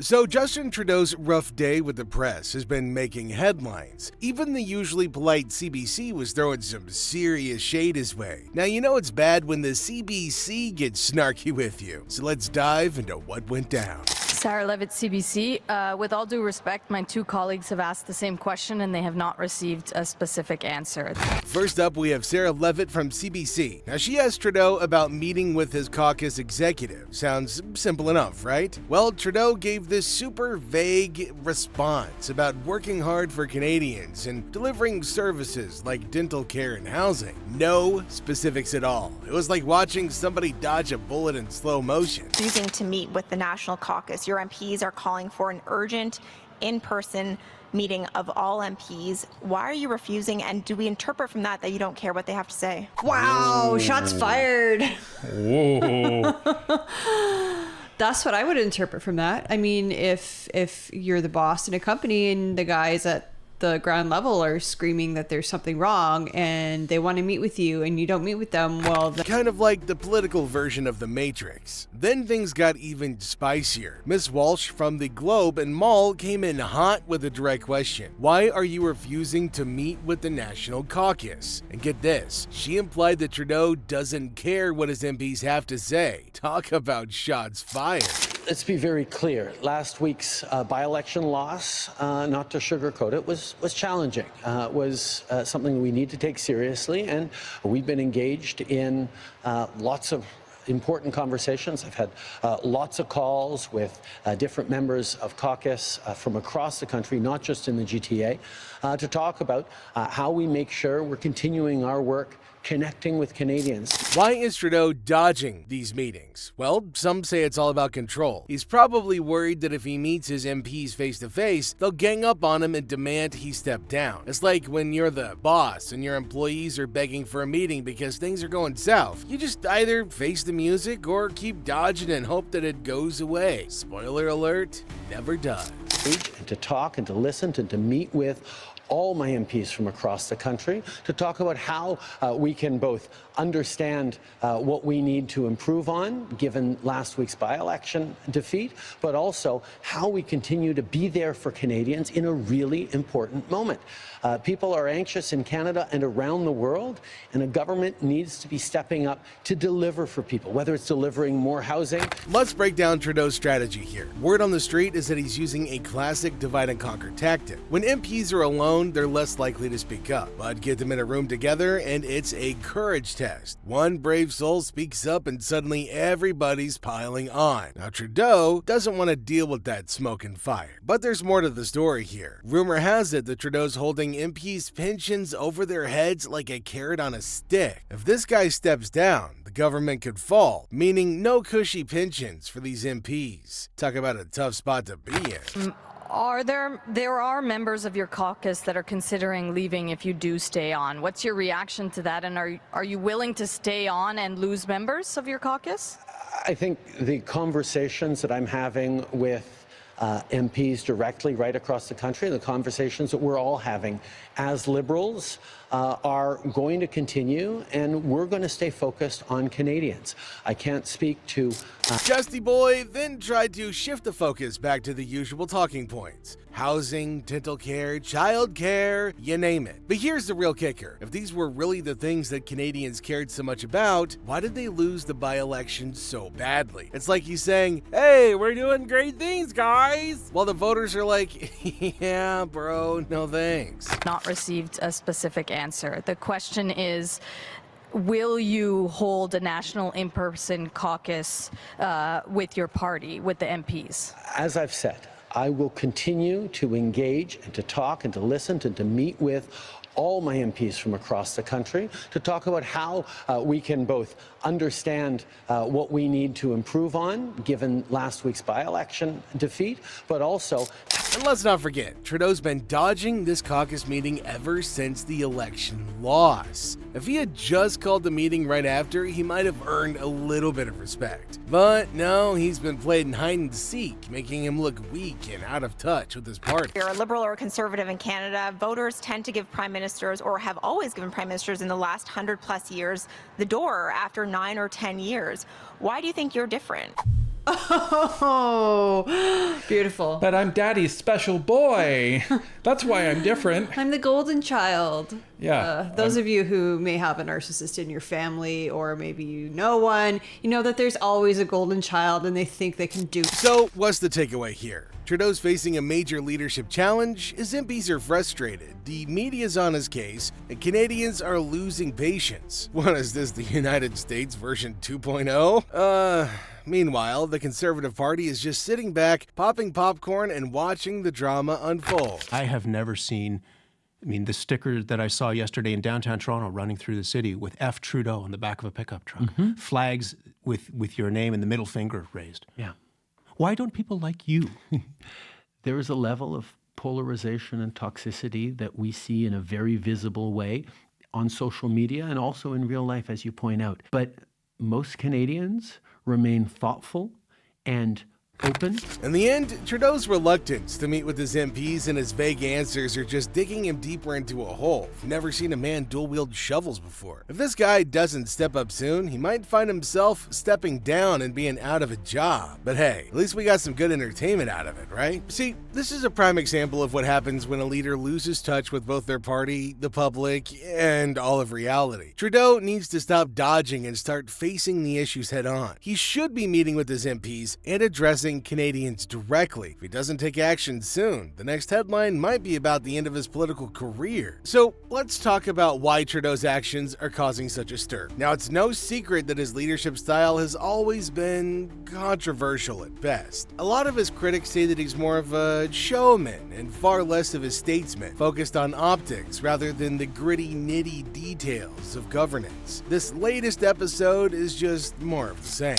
So Justin Trudeau's rough day with the press has been making headlines. Even the usually polite CBC was throwing some serious shade his way. Now you know it's bad when the CBC gets snarky with you. So let's dive into what went down. Sarah Levitt, CBC. With all due respect, my two colleagues have asked the same question and they have not received a specific answer. First up, we have Sarah Levitt from CBC. Now, she asked Trudeau about meeting with his caucus executive. Sounds simple enough, right? Well, Trudeau gave this super vague response about working hard for Canadians and delivering services like dental care and housing. No specifics at all. It was like watching somebody dodge a bullet in slow motion. Refusing to meet with the National Caucus. Your MPs are calling for an urgent, in-person meeting of all MPs. Why are you refusing, and do we interpret from that you don't care what they have to say? Wow, shots fired. Whoa. That's what I would interpret from that. I mean, if you're the boss in a company and the guys at the ground level are screaming that there's something wrong and they want to meet with you and you don't meet with them, well... Kind of like the political version of the Matrix. Then things got even spicier. Ms. Walsh from the Globe and Mall came in hot with a direct question. Why are you refusing to meet with the National Caucus? And get this, she implied that Trudeau doesn't care what his MPs have to say. Talk about shots fired. Let's be very clear. Last week's by-election loss, not to sugarcoat it, was challenging. Was something we need to take seriously, and we've been engaged in lots of important conversations. I've had lots of calls with different members of caucus from across the country, not just in the GTA, to talk about how we make sure we're continuing our work connecting with Canadians. Why is Trudeau dodging these meetings? Well, some say it's all about control. He's probably worried that if he meets his MPs face to face, they'll gang up on him and demand he step down. It's like when you're the boss and your employees are begging for a meeting because things are going south. You just either face the music or keep dodging and hope that it goes away. Spoiler alert, never does. And to talk and to listen and to meet with all my MPs from across the country to talk about how we can both understand what we need to improve on, given last week's by-election defeat, but also how we continue to be there for Canadians in a really important moment. People are anxious in Canada and around the world, and a government needs to be stepping up to deliver for people, whether it's delivering more housing. Let's break down Trudeau's strategy here. Word on the street is that he's using a classic divide-and-conquer tactic. When MPs are alone, they're less likely to speak up, but get them in a room together and it's a courage test. One brave soul speaks up and suddenly everybody's piling on. Now Trudeau doesn't want to deal with that smoke and fire, but there's more to the story here. Rumor has it that Trudeau's holding MPs' pensions over their heads like a carrot on a stick. If this guy steps down, the government could fall, meaning no cushy pensions for these MPs. Talk about a tough spot to be in. There are members of your caucus that are considering leaving if you do stay on. What's your reaction to that, and are you willing to stay on and lose members of your caucus? I think the conversations that I'm having with MPs directly right across the country, the conversations that we're all having as Liberals are going to continue, and we're going to stay focused on Canadians. I can't speak to... Justy Boy then tried to shift the focus back to the usual talking points. Housing, dental care, child care, you name it. But here's the real kicker. If these were really the things that Canadians cared so much about, why did they lose the by-election so badly? It's like he's saying, hey, we're doing great things, guys. While the voters are like, yeah, bro, no thanks. Not received a specific answer. The question is, will you hold a national in-person caucus with your party, with the MPs? As I've said, I will continue to engage and to talk and to listen and to meet with all my MPs from across the country to talk about how we can both understand what we need to improve on, given last week's by-election defeat, but also... And let's not forget, Trudeau's been dodging this caucus meeting ever since the election loss. If he had just called the meeting right after, he might have earned a little bit of respect. But no, he's been playing hide and seek, making him look weak and out of touch with his party. You're a Liberal or a Conservative in Canada. Voters tend to give Prime Ministers, or have always given Prime Ministers in the last 100+ years, the door after 9 or 10 years. Why do you think you're different? Oh, beautiful. But I'm daddy's special boy. That's why I'm different. I'm the golden child. Yeah. Those of you who may have a narcissist in your family, or maybe you know one, you know that there's always a golden child and they think they can do. So, what's the takeaway here? Trudeau's facing a major leadership challenge, his MPs are frustrated, the media's on his case, and Canadians are losing patience. What is this, the United States version 2.0? Meanwhile, the Conservative Party is just sitting back, popping popcorn and watching the drama unfold. I have never seen, the sticker that I saw yesterday in downtown Toronto running through the city with F. Trudeau on the back of a pickup truck. Flags with your name and the middle finger raised. Yeah. Why don't people like you? There is a level of polarization and toxicity that we see in a very visible way on social media and also in real life, as you point out. But most Canadians remain thoughtful and open. In the end, Trudeau's reluctance to meet with his MPs and his vague answers are just digging him deeper into a hole. I've never seen a man dual-wield shovels before. If this guy doesn't step up soon, he might find himself stepping down and being out of a job. But hey, at least we got some good entertainment out of it, right? See, this is a prime example of what happens when a leader loses touch with both their party, the public, and all of reality. Trudeau needs to stop dodging and start facing the issues head on. He should be meeting with his MPs and addressing Canadians directly. If he doesn't take action soon, the next headline might be about the end of his political career. So let's talk about why Trudeau's actions are causing such a stir. Now, it's no secret that his leadership style has always been controversial at best. A lot of his critics say that he's more of a showman and far less of a statesman, focused on optics rather than the gritty, nitty details of governance. This latest episode is just more of the same.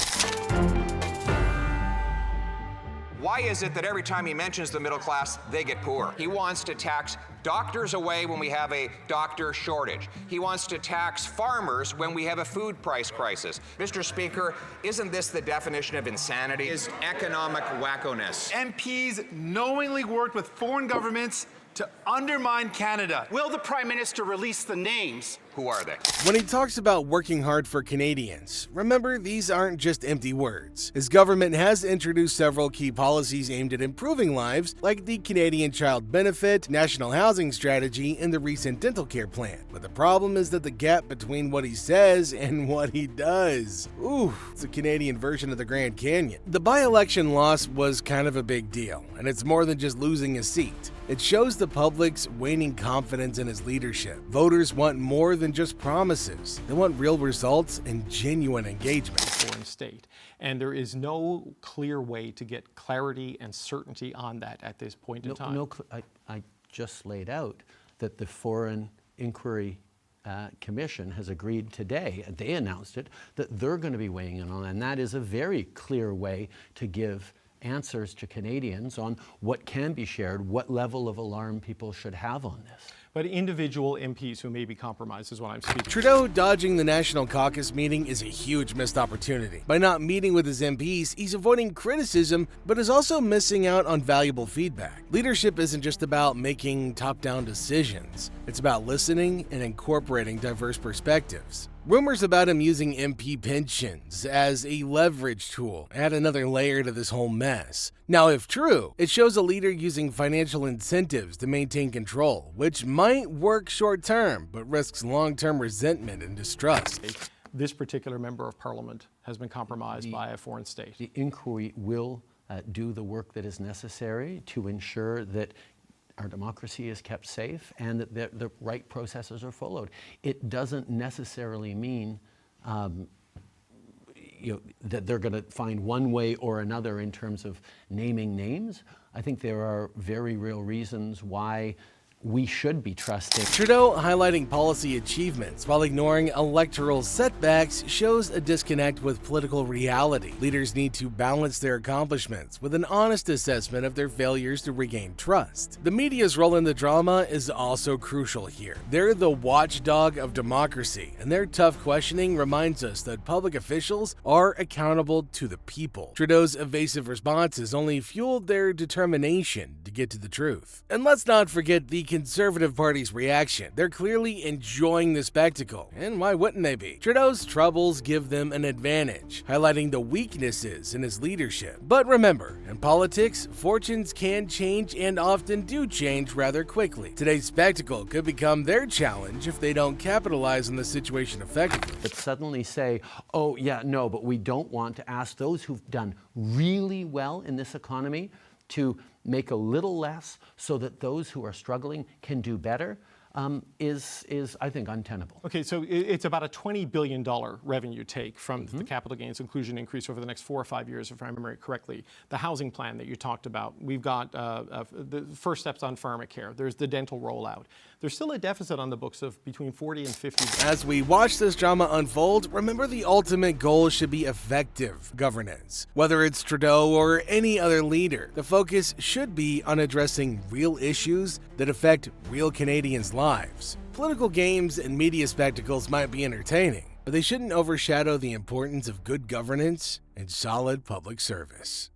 Why is it that every time he mentions the middle class, they get poor? He wants to tax doctors away when we have a doctor shortage. He wants to tax farmers when we have a food price crisis. Mr. Speaker, isn't this the definition of insanity? Is economic wackoness. MPs knowingly worked with foreign governments to undermine Canada. Will the Prime Minister release the names? Who are they? When he talks about working hard for Canadians, remember, these aren't just empty words. His government has introduced several key policies aimed at improving lives, like the Canadian Child Benefit, National Housing Strategy, and the recent dental care plan. But the problem is that the gap between what he says and what he does. Ooh, it's a Canadian version of the Grand Canyon. The by-election loss was kind of a big deal, and it's more than just losing a seat. It shows the public's waning confidence in his leadership. Voters want more than just promises. They want real results and genuine engagement. Foreign state. And there is no clear way to get clarity and certainty on that at this point in time. I just laid out that the Foreign Inquiry Commission has agreed today, and they announced it, that they're going to be weighing in on it. And that is a very clear way to give answers to Canadians on what can be shared, what level of alarm people should have on this. But individual MPs who may be compromised is what I'm speaking. Trudeau dodging the National Caucus meeting is a huge missed opportunity. By not meeting with his MPs, he's avoiding criticism, but is also missing out on valuable feedback. Leadership isn't just about making top-down decisions. It's about listening and incorporating diverse perspectives. Rumors about him using MP pensions as a leverage tool add another layer to this whole mess. Now, if true, it shows a leader using financial incentives to maintain control, which might work short-term, but risks long-term resentment and distrust. This particular member of parliament has been compromised by a foreign state. The inquiry will do the work that is necessary to ensure that our democracy is kept safe and that the right processes are followed. It doesn't necessarily mean that they're going to find one way or another in terms of naming names. I think there are very real reasons why we should be trusting. Trudeau highlighting policy achievements while ignoring electoral setbacks shows a disconnect with political reality. Leaders need to balance their accomplishments with an honest assessment of their failures to regain trust. The media's role in the drama is also crucial here. They're the watchdog of democracy, and their tough questioning reminds us that public officials are accountable to the people. Trudeau's evasive responses only fueled their determination to to get to the truth. And let's not forget the Conservative Party's reaction. They're clearly enjoying the spectacle, and why wouldn't they be? Trudeau's troubles give them an advantage, highlighting the weaknesses in his leadership. But remember, in politics, fortunes can change and often do change rather quickly. Today's spectacle could become their challenge if they don't capitalize on the situation effectively. But suddenly say, oh yeah, no, but we don't want to ask those who've done really well in this economy to make a little less so that those who are struggling can do better. Is I think untenable. Okay, so it's about a $20 billion revenue take from the capital gains inclusion increase over the next 4 or 5 years, if I remember it correctly. The housing plan that you talked about, we've got the first steps on pharmacare. There's the dental rollout. There's still a deficit on the books of between 40 and 50. As we watch this drama unfold, remember the ultimate goal should be effective governance. Whether it's Trudeau or any other leader, the focus should be on addressing real issues that affect real Canadians' lives. Political games and media spectacles might be entertaining, but they shouldn't overshadow the importance of good governance and solid public service.